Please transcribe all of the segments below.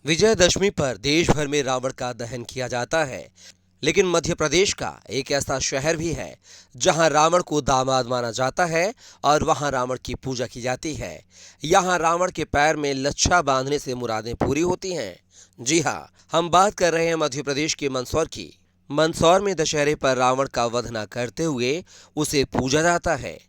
विजयदशमी पर देश भर में रावण का दहन किया जाता है, लेकिन मध्य प्रदेश का एक ऐसा शहर भी है जहां रावण को दामाद माना जाता है और वहां रावण की पूजा की जाती है। यहां रावण के पैर में लच्छा बांधने से मुरादें पूरी होती हैं। जी हां, हम बात कर रहे हैं मध्य प्रदेश के मंदसौर की। मंदसौर में दशहरे पर रावण का वध न करते हुए उसे पूजा जाता है।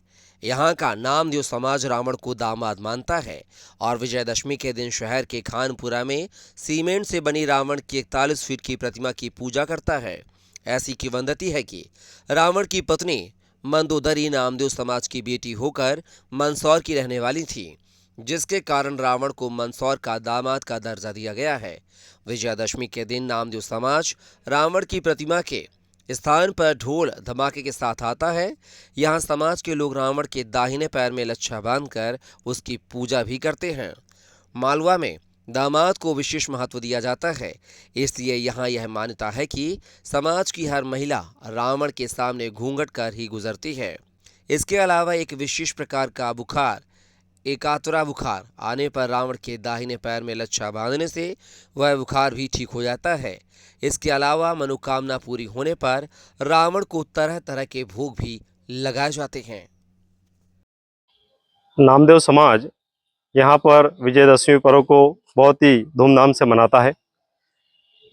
यहाँ का नामदेव समाज रावण को दामाद मानता है और विजयदशमी के दिन शहर के खानपुरा में सीमेंट से बनी रावण की 41 फीट की प्रतिमा की पूजा करता है। ऐसी किंवदंती है कि रावण की पत्नी मंदोदरी नामदेव समाज की बेटी होकर मंदसौर की रहने वाली थी, जिसके कारण रावण को मंदसौर का दामाद का दर्जा दिया गया है। विजयदशमी के दिन नामदेव समाज रावण की प्रतिमा के स्थान पर ढोल धमाके के साथ आता है। यहाँ समाज के लोग रावण के दाहिने पैर में लच्छा बांधकर उसकी पूजा भी करते हैं। मालवा में दामाद को विशेष महत्व दिया जाता है, इसलिए यहाँ यह मान्यता है कि समाज की हर महिला रावण के सामने घूंघट कर ही गुजरती है। इसके अलावा एक विशेष प्रकार का बुखार, एकातुरा बुखार आने पर रावण के दाहिने पैर में लच्छा बांधने से वह बुखार भी ठीक हो जाता है। इसके अलावा मनोकामना पूरी होने पर रावण को तरह तरह के भोग भी लगाए जाते हैं। नामदेव समाज यहाँ पर विजयदशमी पर्व को बहुत ही धूमधाम से मनाता है।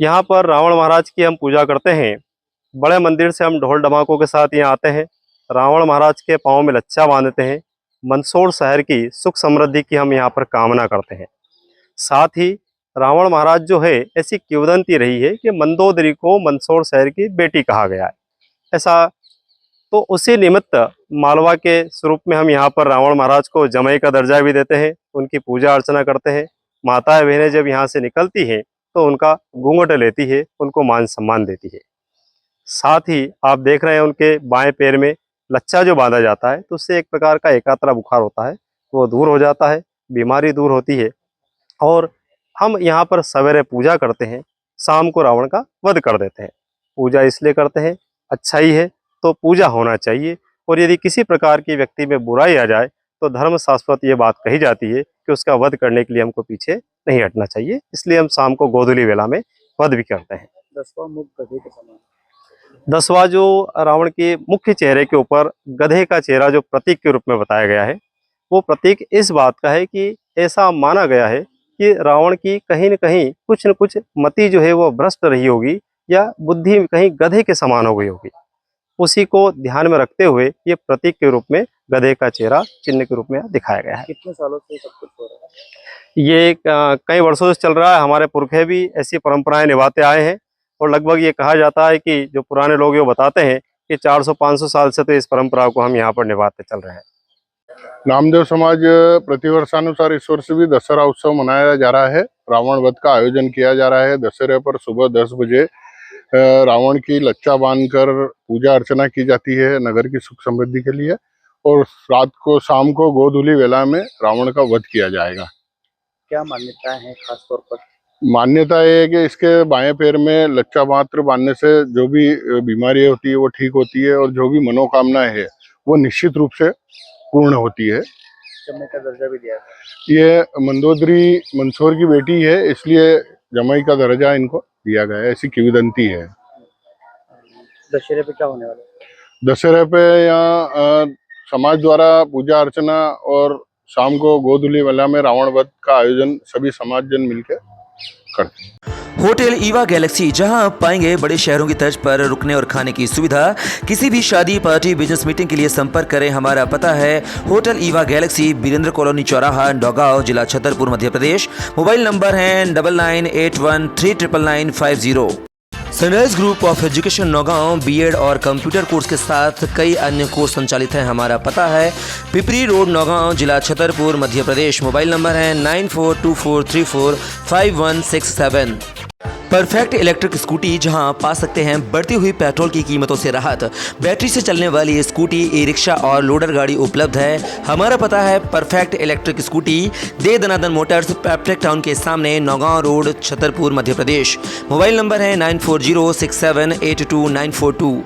यहाँ पर रावण महाराज की हम पूजा करते हैं। बड़े मंदिर से हम ढोल ढमाकों के साथ यहाँ आते हैं, रावण महाराज के पाँव में लच्छा बांधते हैं। मंदसौर शहर की सुख समृद्धि की हम यहाँ पर कामना करते हैं। साथ ही रावण महाराज जो है, ऐसी किंवदंती रही है कि मंदोदरी को मंदसौर शहर की बेटी कहा गया है। ऐसा तो उसी निमित्त मालवा के स्वरूप में हम यहाँ पर रावण महाराज को जमाई का दर्जा भी देते हैं, उनकी पूजा अर्चना करते हैं। माताएं बहनें जब यहाँ से निकलती हैं तो उनका घूंघट लेती है, उनको मान सम्मान देती है। साथ ही आप देख रहे हैं उनके बाएं पैर में लच्छा जो बांधा जाता है, तो उससे एक प्रकार का एकात्रा बुखार होता है, वो दूर हो जाता है, बीमारी दूर होती है। और हम यहाँ पर सवेरे पूजा करते हैं, शाम को रावण का वध कर देते हैं। पूजा इसलिए करते हैं, अच्छाई है तो पूजा होना चाहिए, और यदि किसी प्रकार की व्यक्ति में बुराई आ जाए तो धर्म शास्त्र ये बात कही जाती है कि उसका वध करने के लिए हमको पीछे नहीं हटना चाहिए। इसलिए हम शाम को गोधूली वेला में वध भी करते हैं। 10वां मुख गधे के समान। 10वां जो रावण के मुख्य चेहरे के ऊपर गधे का चेहरा जो प्रतीक के रूप में बताया गया है, वो प्रतीक इस बात का है कि ऐसा माना गया है कि रावण की कहीं न कहीं कुछ न कुछ मति जो है वो भ्रष्ट रही होगी, या बुद्धि कहीं गधे के समान हो गई होगी। उसी को ध्यान में रखते हुए ये प्रतीक के रूप में गधे का चेहरा चिन्ह के रूप में दिखाया गया है। कितने सालों से सब कुछ हो रहा है? ये कई वर्षों से चल रहा है। हमारे पुरखे भी ऐसी परंपराएं निभाते आए हैं, और लगभग ये कहा जाता है कि जो पुराने लोग ये बताते हैं कि 400-500 साल से तो इस परंपरा को हम यहाँ पर निभाते चल रहे हैं। नामदेव समाज प्रतिवर्षानुसार इस वर्ष भी दशहरा उत्सव मनाया जा रहा है। रावण वध का आयोजन किया जा रहा है। दशहरे पर सुबह 10 बजे रावण की लच्छा बांधकर पूजा अर्चना की जाती है नगर की सुख समृद्धि के लिए, और शाम को गोधूली वेला में रावण का वध किया जाएगा। क्या मान्यताएं हैं खास तौर पर? मान्यता है कि इसके बाएं पैर में लच्छा मात्र बांधने से जो भी बीमारी होती है वो ठीक होती है, और जो भी मनोकामना है वो निश्चित रूप से पूर्ण होती है। जमाई का दर्जा भी दिया है। ये मंदोदरी मंदसौर की बेटी है, इसलिए जमाई का दर्जा इनको दिया गया है, ऐसी किंवदंती है। दशहरे पे क्या होने वाला है? दशहरे पे यहाँ समाज द्वारा पूजा अर्चना, और शाम को गोधूली वेला में रावण वध का आयोजन सभी समाज जन मिलकर करते हैं। होटल ईवा गैलेक्सी, जहां आप पाएंगे बड़े शहरों की तर्ज पर रुकने और खाने की सुविधा। किसी भी शादी, पार्टी, बिजनेस मीटिंग के लिए संपर्क करें। हमारा पता है hotel Eva Galaxy, Birendra colony चौराहा, नौगांव, जिला छतरपुर, मध्य प्रदेश। मोबाइल नंबर है 9981399950। Sunrise group of education Naugaon BEd और कंप्यूटर कोर्स के साथ कई अन्य कोर्स संचालित हैं। हमारा पता है पिपरी रोड, नौगांव, जिला छतरपुर, मध्य प्रदेश। मोबाइल नंबर है 9424345167। परफेक्ट इलेक्ट्रिक स्कूटी, जहां आप पा सकते हैं बढ़ती हुई पेट्रोल की कीमतों से राहत। बैटरी से चलने वाली स्कूटी, ई रिक्शा और लोडर गाड़ी उपलब्ध है। हमारा पता है परफेक्ट इलेक्ट्रिक स्कूटी, दे दनादन मोटर्स, पैप्टेक टाउन के सामने, Naugaon road, Chhatarpur, Madhya Pradesh. Mobile number है 9406782942।